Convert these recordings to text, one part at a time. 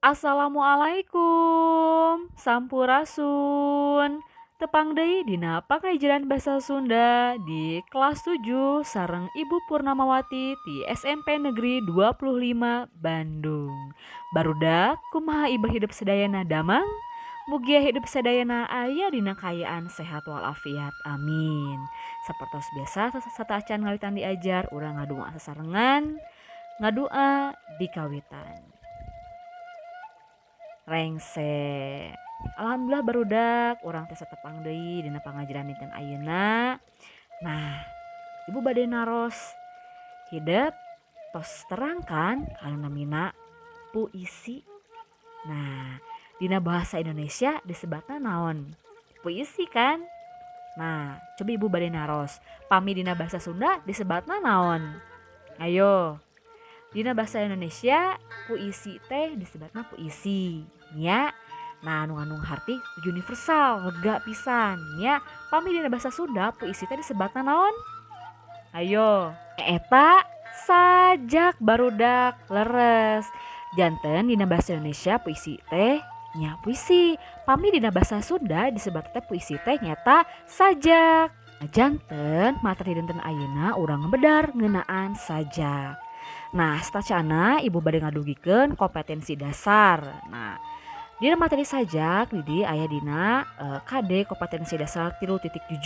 Assalamualaikum, Sampurasun. Tepang deui dina pangajaran basa Sunda di kelas 7 sareng Ibu Purnamawati di SMP Negeri 25 Bandung. Barudak kumaha iba hidup sedayana damang? Mugia hidup sedayana aya dina kayaan sehat walafiat. Amin. Sapertos biasa sataacan ngalitan diajar urang ngadua sasarengan, ngadua di kawitan. Rengse. Alhamdulillah barudak urang teh satepang deui dina pangajaran dinten ayeuna. Nah, Ibu bade naros hidup tos terangkan kana namina puisi. Nah, dina bahasa Indonesia disebutna naon? Puisi kan? Nah, coba Ibu bade naros. Pami dina bahasa Sunda disebutna naon? Ayo. Dina bahasa Indonesia puisi teh disebutna puisi nya. Nah anu ngandung harti universal lega pisan nya. Pami dina bahasa Sunda puisi teh disebutna naon? Ayo eta sajak barudak leres. Janten dina bahasa Indonesia puisi teh nya puisi. Pami dina bahasa Sunda disebut teh puisi teh nyata sajak. Janten materi dinten ayeuna urang ngabedar ngeunaan sajak. Nah, satacana Ibu bade ngadugikeun kompetensi dasar. Nah, dina materi sajak Didi aya dina KD kompetensi dasar 3.7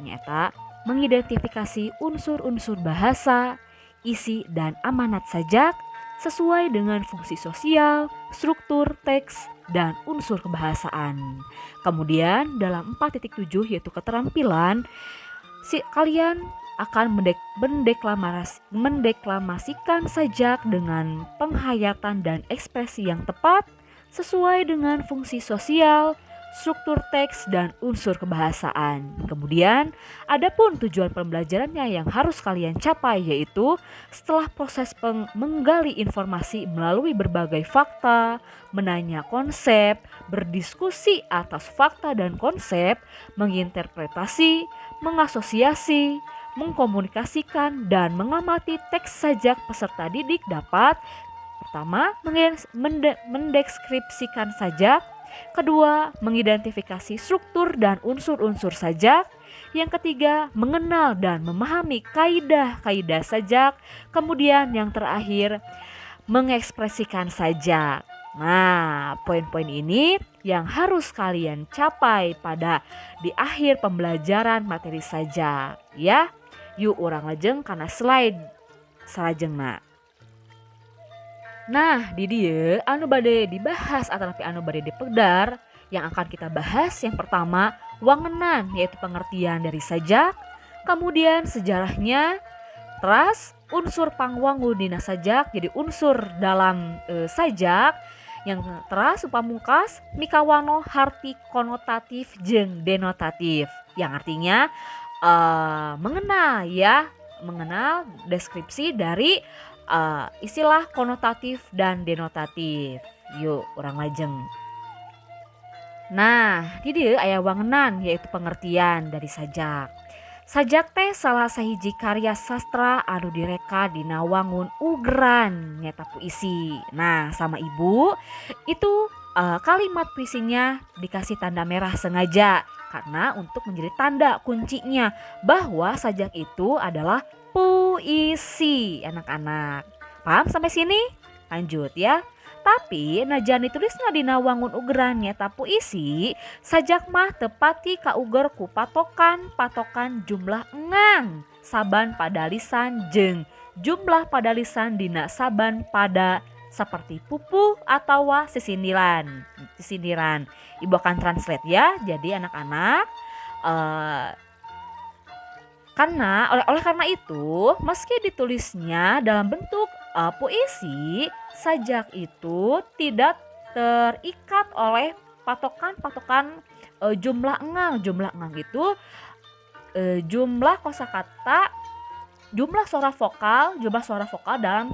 nyaeta mengidentifikasi unsur-unsur bahasa, isi dan amanat sajak sesuai dengan fungsi sosial, struktur teks dan unsur kebahasaan. Kemudian dalam 4.7 yaitu keterampilan kalian akan mendeklamasikan sajak dengan penghayatan dan ekspresi yang tepat sesuai dengan fungsi sosial, struktur teks dan unsur kebahasaan. Kemudian, adapun tujuan pembelajarannya yang harus kalian capai yaitu setelah proses menggali informasi melalui berbagai fakta, menanya konsep, berdiskusi atas fakta dan konsep, menginterpretasi, mengasosiasi, mengkomunikasikan dan mengamati teks sajak peserta didik dapat pertama mendeskripsikan sajak, kedua mengidentifikasi struktur dan unsur-unsur sajak, yang ketiga mengenal dan memahami kaidah-kaidah sajak, kemudian yang terakhir mengekspresikan sajak. Nah, poin-poin ini yang harus kalian capai pada di akhir pembelajaran materi sajak ya. Yuk urang lajeng kana slide salajengna. Nah, di dieu anu bade dibahas atau anu bade dipegdar yang akan kita bahas yang pertama wangenan yaitu pengertian dari sajak, kemudian sejarahnya, teras unsur pangwangu dina sajak jadi unsur dalam sajak yang teras pamungkas mikawano harti konotatif jeung denotatif yang artinya mengenal deskripsi dari istilah konotatif dan denotatif. Yuk urang lajeng. Nah, di dieu aya wangenan yaitu pengertian dari sajak. Sajak teh salah sahiji karya sastra anu direka dina wangun ugran nyata puisi. Nah, sama Ibu itu kalimat puisinya dikasih tanda merah sengaja karena untuk menjadi tanda kuncinya bahwa sajak itu adalah puisi anak-anak. Paham sampai sini? Lanjut ya. Tapi najan ditulisna dina wangun ugran nyata puisi, sajak mah tepati kauger ku patokan jumlah engang saban pada lisan jeung jumlah pada lisan dina saban pada seperti pupuh atau sisindiran. Ibu akan translate ya. Jadi anak-anak oleh karena itu meski ditulisnya dalam bentuk puisi, sajak itu tidak terikat oleh patokan jumlah engang. Jumlah engang itu jumlah kosakata, jumlah suara vokal dalam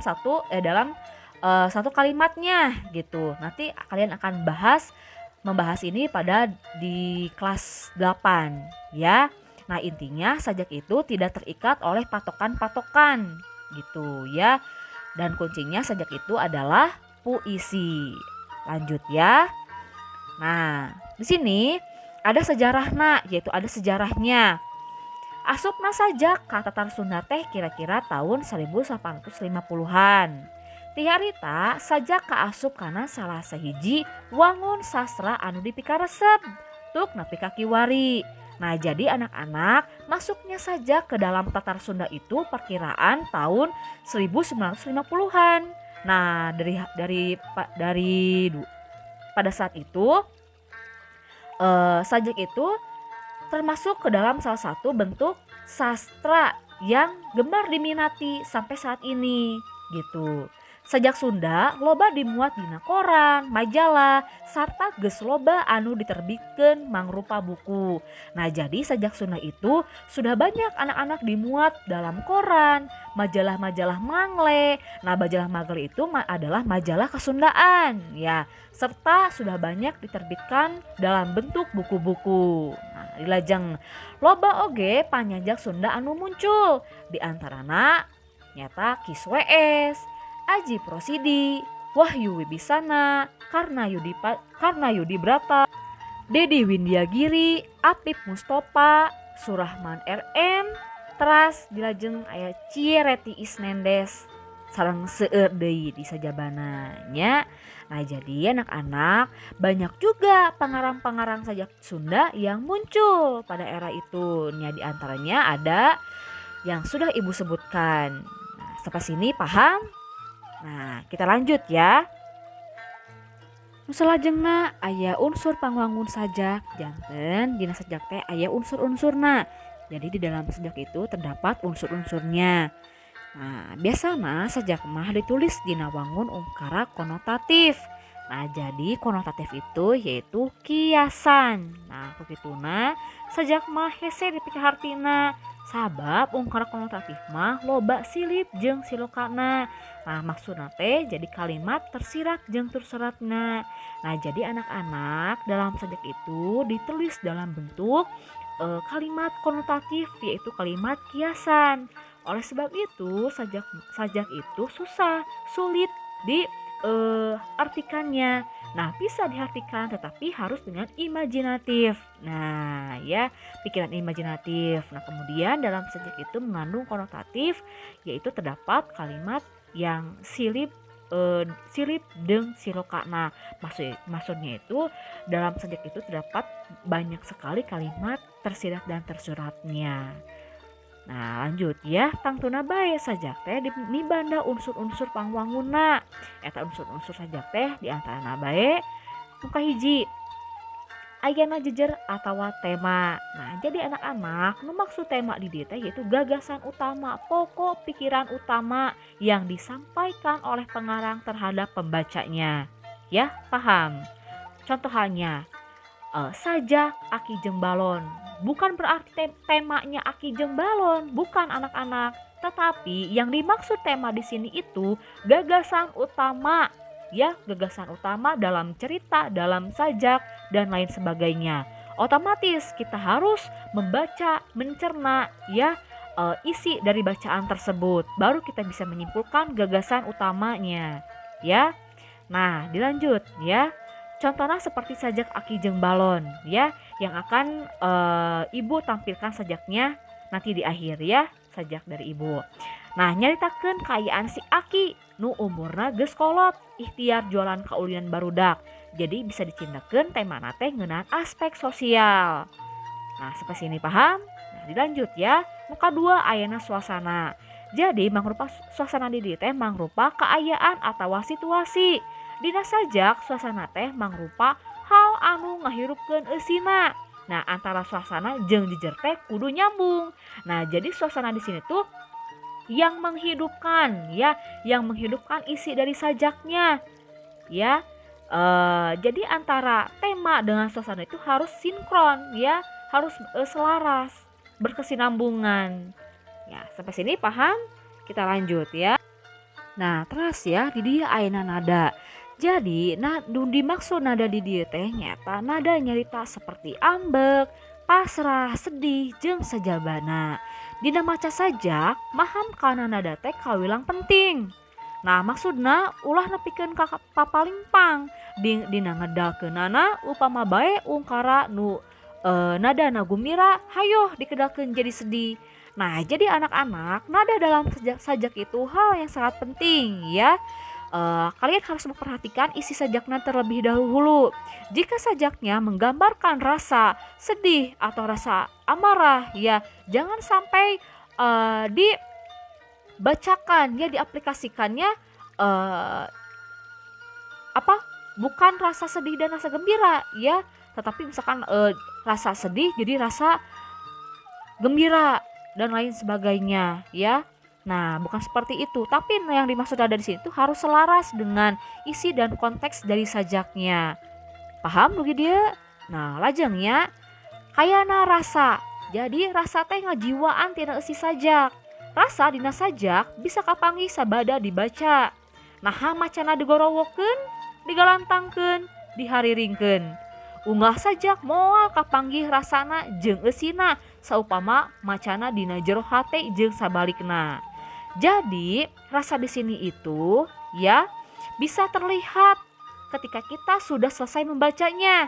satu kalimatnya gitu. Nanti kalian akan membahas ini pada di kelas 8 ya. Nah, intinya sajak itu tidak terikat oleh patokan-patokan gitu ya. Dan kuncinya sajak itu adalah puisi. Lanjut ya. Nah, di sini ada sejarahna, yaitu ada sejarahnya. Asupna sajak ka Tatar Sunda teh kira-kira tahun 1850-an. Ti harita sajak kaasup kana salah sahiji wangun sastra anu dipikaresep tuk nepi ka kiwari. Nah, jadi anak-anak masuknya saja ke dalam Tatar Sunda itu perkiraan tahun 1950-an. Nah, pada saat itu sajak itu termasuk ke dalam salah satu bentuk sastra yang gemar diminati sampai saat ini gitu. Sajak Sunda loba dimuat dina koran, majalah, sarta geus loba anu diterbitkeun mangrupa buku. Nah, jadi sajak Sunda itu sudah banyak anak-anak dimuat dalam koran, majalah-majalah mangle. Nah, majalah mangle itu adalah majalah kesundaan ya, serta sudah banyak diterbitkan dalam bentuk buku-buku. Nah, dilajeng loba oge panyajak Sunda anu muncul, di antarana nyata Ki Swes, Aji Prosidi, Wahyu Wibisana, Karna Yudi Brata, Dedi Windiagiri, Apip Mustopa, Surahman RM, teras dilajeng aya Ciereti Isnendes sareng seueur deui di sajabana nya. Nah, jadi anak-anak banyak juga pangarang-pangarang sajak Sunda yang muncul pada era itu. Nya di antaranya ada yang sudah Ibu sebutkan. Nah, sampai sini paham? Nah, kita lanjut ya. Salajengna aya unsur pangwangun sajak, janten dina sajak teh aya unsur-unsurna. Jadi di dalam sajak itu terdapat unsur-unsurnya. Nah, biasana sajak mah ditulis dina wangun ungkara konotatif. Nah, jadi konotatif itu yaitu kiasan. Nah, begituna sajak mah hese dipikahartina. Sabab ungkara konotatif mah loba silip jeung silokana. Nah, maksudna teh jadi kalimat tersirat jeung terseratna. Nah, jadi anak-anak dalam sajak itu ditulis dalam bentuk kalimat konotatif, yaitu kalimat kiasan. Oleh sebab itu sajak itu sulit di artikannya. Nah, bisa diartikan tetapi harus dengan imajinatif. Nah, ya, pikiran imajinatif. Nah, kemudian dalam sajak itu mengandung konotatif, yaitu terdapat kalimat yang silip jeung silokana. Maksudnya itu dalam sajak itu terdapat banyak sekali kalimat tersirat dan tersuratnya. Nah, lanjut ya, tangtuna bae sajak teh dibanda unsur-unsur pangwangunna. Eta unsur-unsur sajak teh di antarana bae nu kahiji ayana jejer atawa tema. Nah, jadi anak-anak nu maksud tema di dieu teh yaitu gagasan utama, pokok pikiran utama yang disampaikan oleh pengarang terhadap pembacanya. Ya, paham? Contohannya sajak Aki jeung balon. Bukan berarti temanya Aki jeung balon, bukan anak-anak. Tetapi yang dimaksud tema di sini itu gagasan utama, ya, gagasan utama dalam cerita, dalam sajak dan lain sebagainya. Otomatis kita harus membaca, mencerna, ya, isi dari bacaan tersebut. Baru kita bisa menyimpulkan gagasan utamanya, ya. Nah, dilanjut, ya. Contohnya seperti sajak Aki jeung balon, ya, yang akan Ibu tampilkan sajaknya nanti di akhir, ya, sajak dari Ibu. Nah, nyaritakeun kaayaan si Aki nu umurna geus kolot, ikhtiar jualan kaulinan barudak. Jadi bisa dicindakeun temana teh ngeunaan aspek sosial. Nah, sampai sini paham? Nah, dilanjut ya. Muka 2 ayana suasana. Jadi mangrupa suasana di dieu teh mangrupa kaayaan atawa situasi. Dina sajak suasana teh mangrupa hal anu ngahirupkeun eusina. Nah, antara suasana jeung jejer teh kudu nyambung. Nah, jadi suasana di sini tuh yang menghidupkan, ya, yang menghidupkan isi dari sajaknya, ya. Jadi antara tema dengan suasana itu harus sinkron, ya, harus selaras, berkesinambungan. Ya, sampai sini paham? Kita lanjut ya. Nah, terus ya di dia ayeuna nada. Jadi, dimaksud nada di dieu teh nyata nada nyarita seperti ambek, pasrah, sedih, jeung sajabana. Dina maca sajak, maham kana nada teh kawilang penting. Nah maksudna ulah nepikeun ka papalimpang dina ngedalkeunana upama bae ungkara nu nadana gembira hayo dikedalkeun jadi sedih. Nah jadi anak-anak nada dalam sajak itu hal yang sangat penting ya. Kalian harus memperhatikan isi sajaknya terlebih dahulu. Jika sajaknya menggambarkan rasa sedih atau rasa amarah ya jangan sampai dibacakan ya diaplikasikannya apa bukan rasa sedih dan rasa gembira ya, tetapi misalkan rasa sedih jadi rasa gembira dan lain sebagainya ya. Nah, bukan seperti itu, tapi yang dimaksud ada di sini itu harus selaras dengan isi dan konteks dari sajaknya. Paham begitu dia? Nah, lajengnya kayana rasa. Jadi rasa teh ngajiwaan tina isi sajak. Rasa dina sajak bisa kapanggih sabada dibaca. Nah, macana digorowokeun, digalantangkeun, dihariringkeun. Unggah sajak moal kapanggih rasana jeung eusina saupama macana dina jero hate jeung sabalikna. Jadi rasa di sini itu ya bisa terlihat ketika kita sudah selesai membacanya.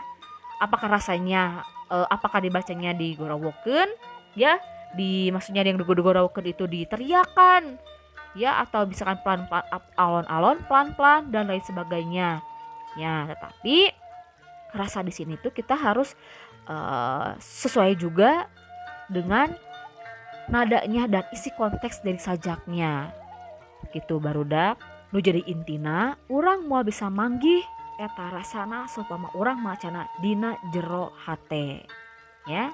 Apakah rasanya apakah dibacanya digorowokeun ya, maksudnya yang digorowokeun itu diteriakan ya atau misalkan pelan-pelan alon-alon pelan-pelan dan lain sebagainya. Ya, tetapi rasa di sini tuh kita harus sesuai juga dengan nadanya dan isi konteks dari sajaknya. Gitu barudak. Nu jadi intina urang moal bisa manggih eta rasana supama urang macana dina jero hate. Ya.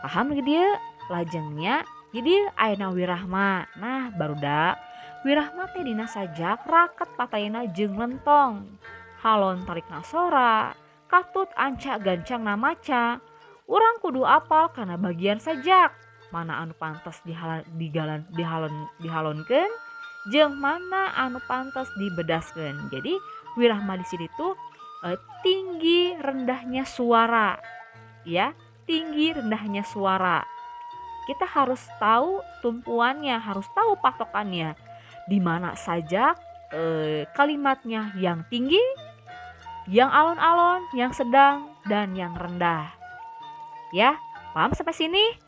Paham ge dieu? Lajengnya jadi ayeuna wirahma. Nah, barudak wirahma teh dina sajak raket patayna jeung lentong. Halon tarikna sora, katut anca gancang namaca. Urang kudu apal karena bagian sajak. Mana anu pantas dihalonkeun jeung mana anu pantas dibedaskeun. Jadi wirahma di sini tuh tinggi rendahnya suara. Ya, tinggi rendahnya suara. Kita harus tahu tumpuannya, harus tahu patokannya. Di mana sajak kalimatnya yang tinggi, yang alon-alon, yang sedang dan yang rendah. Ya, paham sampai sini?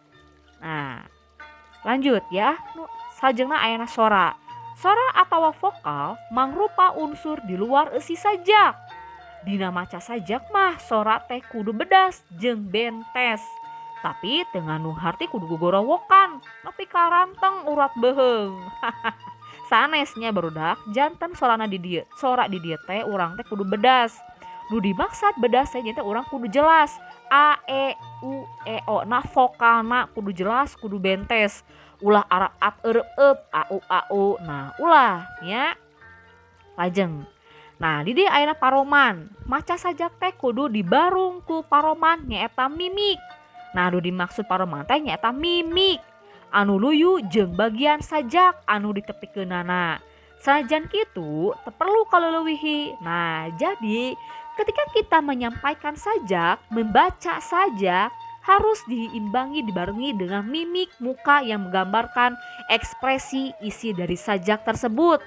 Nah, lanjut ya. Sajengna ayana sora. Sora atau vokal mangrupa unsur di luar isi sajak. Dina maca sajak mah sora teh kudu bedas jeung bentes. Tapi dengan nu harti kudu gogorowokan, tapi karanteng urat beheung. Sanesnya barudak janten sorana di dieu. Sora di dieu teh urang teh kudu bedas. Nu dimaksud bedas teh teh urang kudu jelas. A, E, U, E, O. Nah vokalna kudu jelas, kudu bentes. Ulah arab ap erep A, U, A, U. Nah ulah ya. Lajeng. Nah di dieu ayeuna paroman. Maca sajak teh kudu dibarung ku paroman nyaeta mimik. Nah nu dimaksud paroman teh nyaeta mimik. Anu luyu jeung bagian sajak anu ditepikeunana. Sanajan kitu teu perlu kaleuweuhi. Nah jadi ketika kita menyampaikan sajak, membaca sajak harus diimbangi dibarengi dengan mimik muka yang menggambarkan ekspresi isi dari sajak tersebut.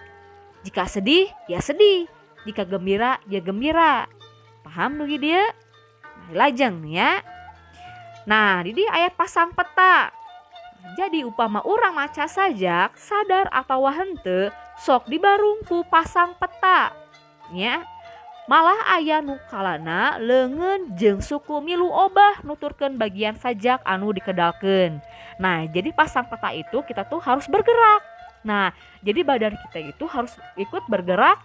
Jika sedih, ya sedih. Jika gembira, ya gembira. Paham nu dia? Nah, lajeng ya. Nah, di ayat pasang peta. Jadi upama urang maca sajak, sadar atau henteu sok dibarungku pasang peta. Ya. Malah aya nu kalana leungeun jeung suku milu obah nuturkeun bagian sajak anu dikedalkeun. Nah, jadi pasang peta itu kita tuh harus bergerak. Nah, jadi badan kita itu harus ikut bergerak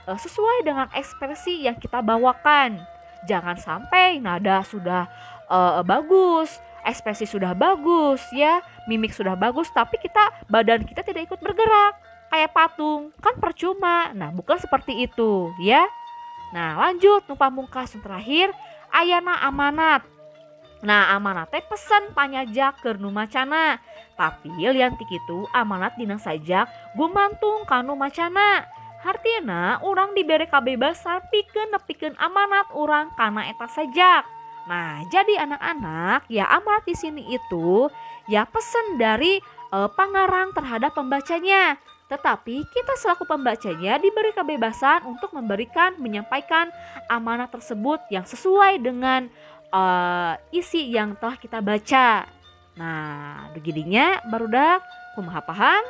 sesuai dengan ekspresi yang kita bawakan. Jangan sampai nada sudah bagus, ekspresi sudah bagus ya, mimik sudah bagus tapi badan kita tidak ikut bergerak kayak patung, kan percuma. Nah, bukan seperti itu ya. Nah lanjut nu pamungkas terakhir ayana amanat. Nah amanat teh pesen panyajak keur nu macana. Tapi lian ti kitu amanat dina sajak gumantung ka nu macana. Hartina urang dibere kabebasan pikeun nepikeun amanat urang kana eta sajak. Nah jadi anak-anak ya amanat di sini itu ya pesen dari pangarang terhadap pembacanya. Tetapi kita selaku pembacanya diberi kebebasan untuk menyampaikan amanat tersebut yang sesuai dengan isi yang telah kita baca. Nah, begininya barudak kumaha paham?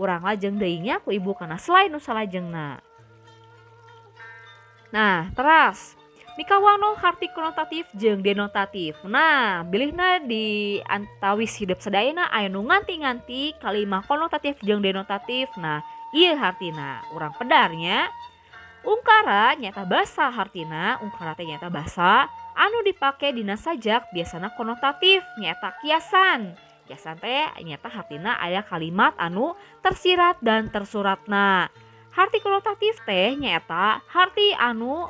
Urang lajeng deui nya ku ibu kana selain nu salajengna. Nah, teras mikawano harti konotatif jeung denotatif. Nah, bilihna di antawis hidup sadayana aya nu nganti-nganti kalimat konotatif jeung denotatif. Nah, ieu hartina urang pedarnya ungkara nyata basa hartina ungkara teh nyata basa anu dipake dina sajak biasana konotatif nyata kiasan. Kiasan teh nyata hartina aya kalimat anu tersirat dan tersuratna. Harti konotatif teh nyata harti anu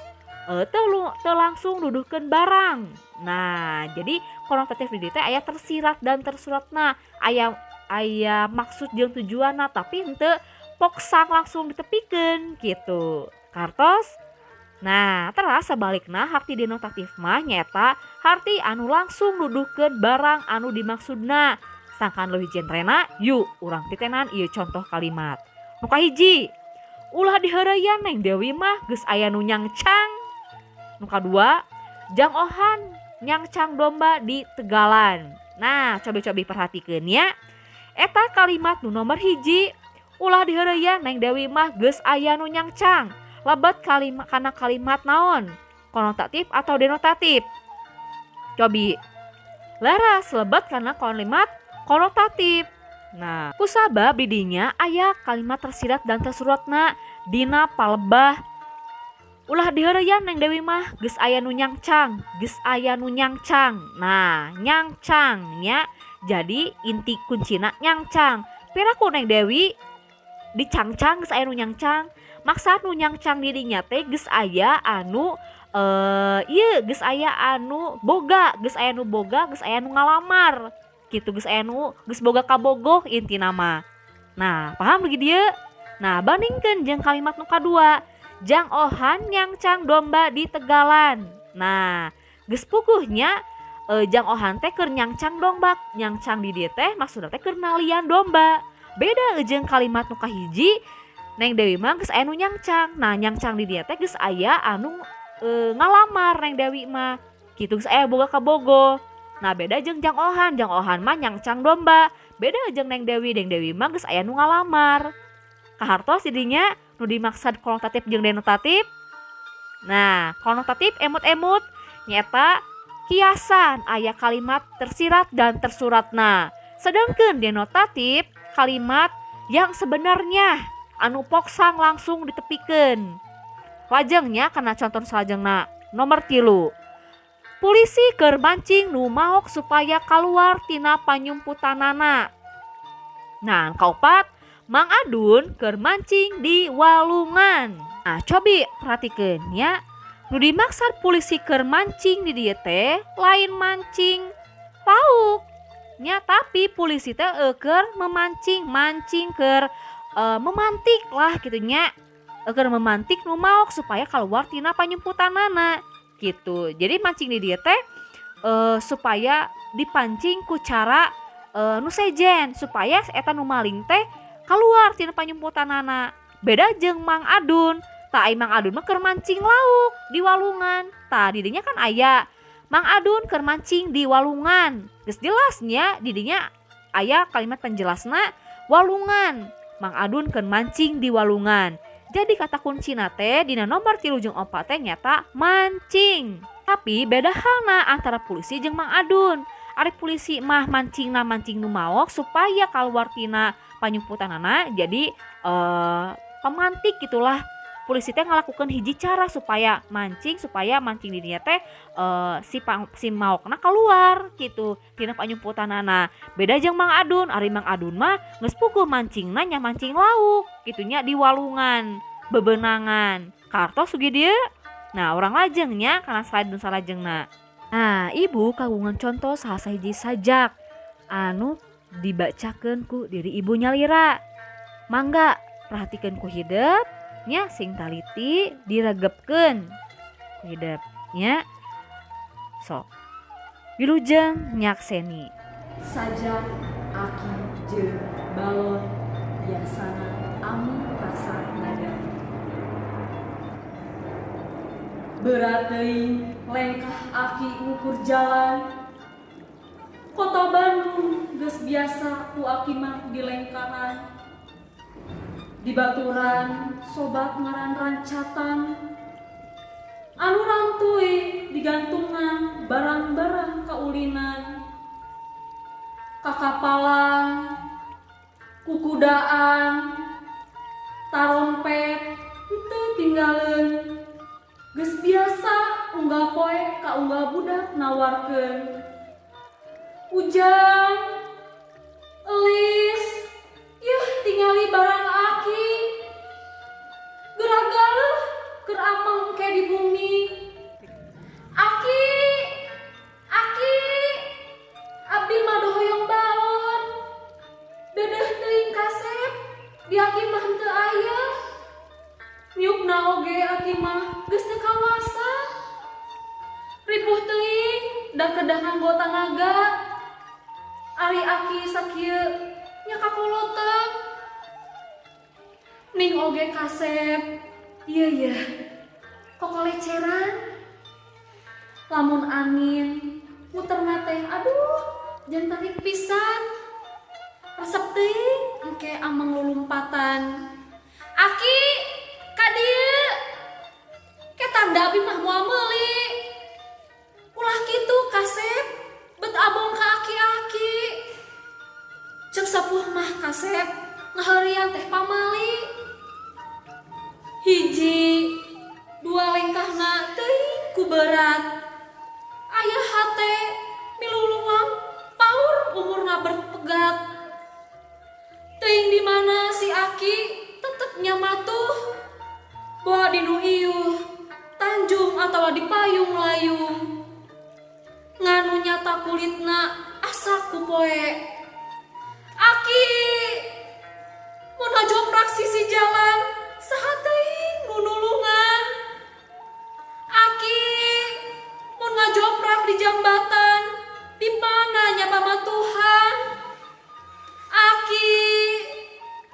teu langsung nuduhkeun barang. Nah, jadi konotatif di dieu teh aya tersirat dan tersuratna, aya maksud jeung tujuanna tapi henteu poksang langsung ditepikeun gitu. Kartos. Nah, teras sebalikna harti denotatif mah nyata harti anu langsung nuduhkeun barang anu dimaksudna. Sangkan leuwih genrena, yuk urang titenan ieu contoh kalimat. Nu kahiji, ulah diheureuyan Neng Dewi mah geus aya nu nyangcang. Nu kadua, jang ohan nyangcang domba di Tegalan. Nah, cobi-cobi perhatikeun ya. Eta kalimat nu nomor hiji, ulah diheureuyan Neng Dewi mah geus aya nu nyangcang. Lebat kana kalimat naon? Konotatif atau denotatif? Cobi. Laras lebat kana kalimat konotatif. Nah, kusabab di dinya aya kalimat tersirat dan tersuratna dina palebah. Ulah diheureuyan Neng Dewi mah geus aya nu nyangcang, geus aya nu nyangcang. Nah, nyangcang nya jadi inti kuncina nyangcang. Piraku Neng Dewi dicangcang geus aya nu nyangcang. Maksud nu nyangcang di dinya teh geus aya anu geus aya anu boga, geus aya nu boga, geus aya nu ngalamar. Kitu geus aya nu geus boga kabogoh intina mah. Nah, paham bagi dieu? Nah, bandingkeun jeung kalimat nu kadua. Jang ohan nyangcang domba di Tegalan. Nah, geus puguhnya jang ohan teh keur nyangcang domba. Nyangcang di dieu teh maksudna teh keur nalian domba. Beda jeung kalimat nu kahiji, Neng Dewi mah geus aya nu nyangcang. Nah, nyangcang di dieu teh geus aya anu ngalamar Neng Dewi mah. Kitu geus aya boga kabogoh. Nah, beda jeung jang ohan. Jang ohan mah nyangcang domba. Beda jeung Neng Dewi mah geus aya nu ngalamar. Kahartos didinya nu dimaksud konotatif jeung denotatif. Nah, konotatif emut-emut nyata kiasan aya kalimat tersirat dan tersuratna. Sedangkan denotatif kalimat yang sebenarnya anu poksang langsung ditepikeun. Lajengnya kana contoh salajengna. Nomor 3. Polisi keur mancing nu maok supaya keluar tina panyumputanana. Nah, kaopat Mang Adun keur mancing di walungan. Nah, cobi perhatikeun nya. Nu dimaksud polisi keur mancing di dieu teh lain mancing lauk. Nya tapi polisi teh keur mancing keur memantik lah kitu nya. Keur memantik nu maok supaya keluar tina panyumputanana gitu. Jadi mancing di dieu teh supaya dipancing ku cara nu sejen supaya eta nu maling teh keluar tina panyumputanana. Beda jeung Mang Adun. Tah ai Mang Adun mah keur mancing lauk di walungan. Tah didinya kan aya Mang Adun keur mancing di walungan. Geus jelasnya didinya aya kalimat penjelasna walungan. Mang Adun keur mancing di walungan. Jadi kata kuncina teh dina nomor 3 jeung 4 teh nyata mancing. Tapi beda halna antara polisi jeung Mang Adun. Ari polisi mah mancing nu maok supaya keluar tina panyumputanana. Jadi pemantik gitulah. Polisi teh ngalakukeun hiji cara supaya mancing di dinya teh si maokna keluar gitu tina panyumputanana. Beda jeung Mang Adun. Ari Mang Adun mah geus puguh mancingna nya mancing lauk gitunya di walungan bebenangan. Kartos sugi dieu. Nah, urang lajengnya kana slide nu salajengna. Nah, ibu kagungan contoh salah sahiji sajak anu dibacakeun ku diri ibu nyalira. Mangga perhatikeun ku hideup nya sing taliti diregepkeun ku hideup nya. Sok wilujeng nyakseni. Sajak Aki jeung balon biasana Ami rasa naga. Berat teuing lengkah aki ngukur jalan. Kota Bandung geus biasa ku aki mah di lengkaran. Di baturan sobat ngaran rancatan. Anu rantui digantungan barang-barang kaulinan. Kakapalan, kukudaan, tarompet, henteu tinggaleun. Geus biasa unggal poe ka unggal budak nawarkeun. Ujang, elis, yeuh tingali barang aki. Geragaluh keur ameng ke di bumi. Aki, aki, abdi mah hoyong balon. Dedeh teuing kasep, di aki mah henteu aya. Nyukna oge aki mah geus teu kawasa. Ripuh teuing da kedah nganggo tanaga. Ari aki sakieu nya kakoloteung. Ning oge kasep, ieu kok koleceran. Lamun angin muterna teh aduh jan tarik pisan. Resep teuing engke ameng lulumpatan. Aki, ka dieu. Ke tanda abi mah moal meuli. Ulah kitu kasep, bet abong ka aki-aki. Ceuk sapuh mah kasep ngaheurian teh pamali. Hiji, dua lengkahna teuing ku berat. Aya hate miluluang paur umurna berpegat. Teuing di mana si aki tetep nyamatuh. Bawa dinu ieuh tanjung atawa di payung layung. Nganu nyata kulitna asa ku poe. Aki, mun ngajoprak sisi jalan saha teuing nu nulungan. Aki, mun ngajoprak di jambatan di mana nya pamatuhan. Aki,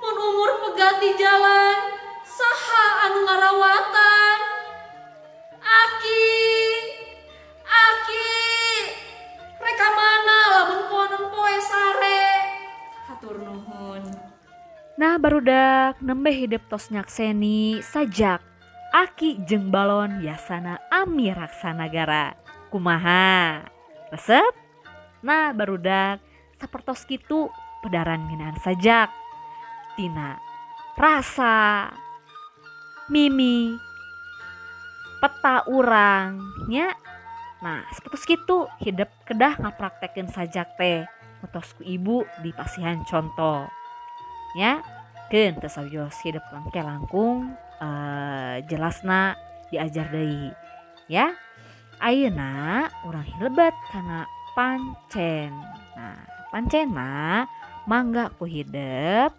mun umur pegat di jalan saha anu ngarawatan. Aki, aki, reka mana lamun poeun poe sare. Hatur nuhun. Nah barudak nembe hidup tos nyakseni sajak aki jeung balon yasana Ami Raksanagara. Kumaha? Resep? Nah barudak sapertos kitu pedaran ngeunaan sajak. Tina rasa, mimi, peta urang nya. Nah sapertos kitu hidup kedah ngapraktekeun sajak teh. Ngetos ku ibu di pasihan contoh. Ya, keun teu sawios hidup langke langkung jelasna diajar deui. Ya. Ayeuna urang hilebat kana pancen. Nah, pancen mah mangga ku hidup.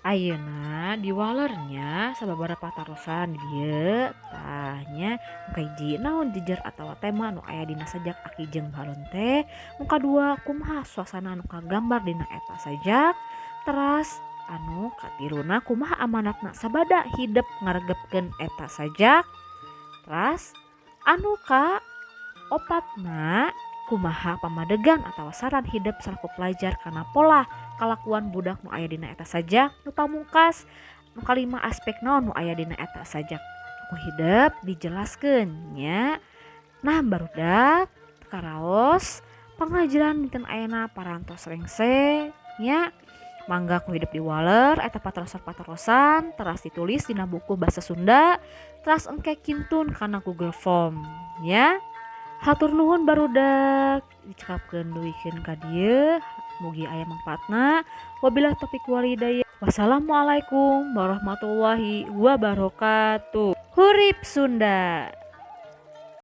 Ayeuna di walernya sababaraha tarosan dieu tahnya muka hiji naon jejer atawa tema nu aya dina sajak aki jeung balon teh. Muka dua kumaha suasana nu kagambar dina eta sajak. Teras anu katiruna kumaha amanatna sabada hidup ngaregepkeun eta sajak. Teras anu ka opatna kumaha pamadegan atawa saran hidup salaku pelajar kana pola kalakuan budak nu aya dina eta sajak. Nu pamungkas nu kalima aspek naon nu aya dina eta sajak ku hidup dijelaskeun nya. Nah barudak karaos pengajaran dinten ayeuna parantos rengse nya. Mangga ku hidup di waler eta patrosan teras ditulis dina buku basa Sunda teras engke kintun kana Google Form ya. Hatur nuhun barudak dicekapkeun duikeun ka dieu mugi aya mangpaatna. Wabillahi taufiq walhidayah. Wassalamualaikum warahmatullahi wabarakatuh. Hurip Sunda.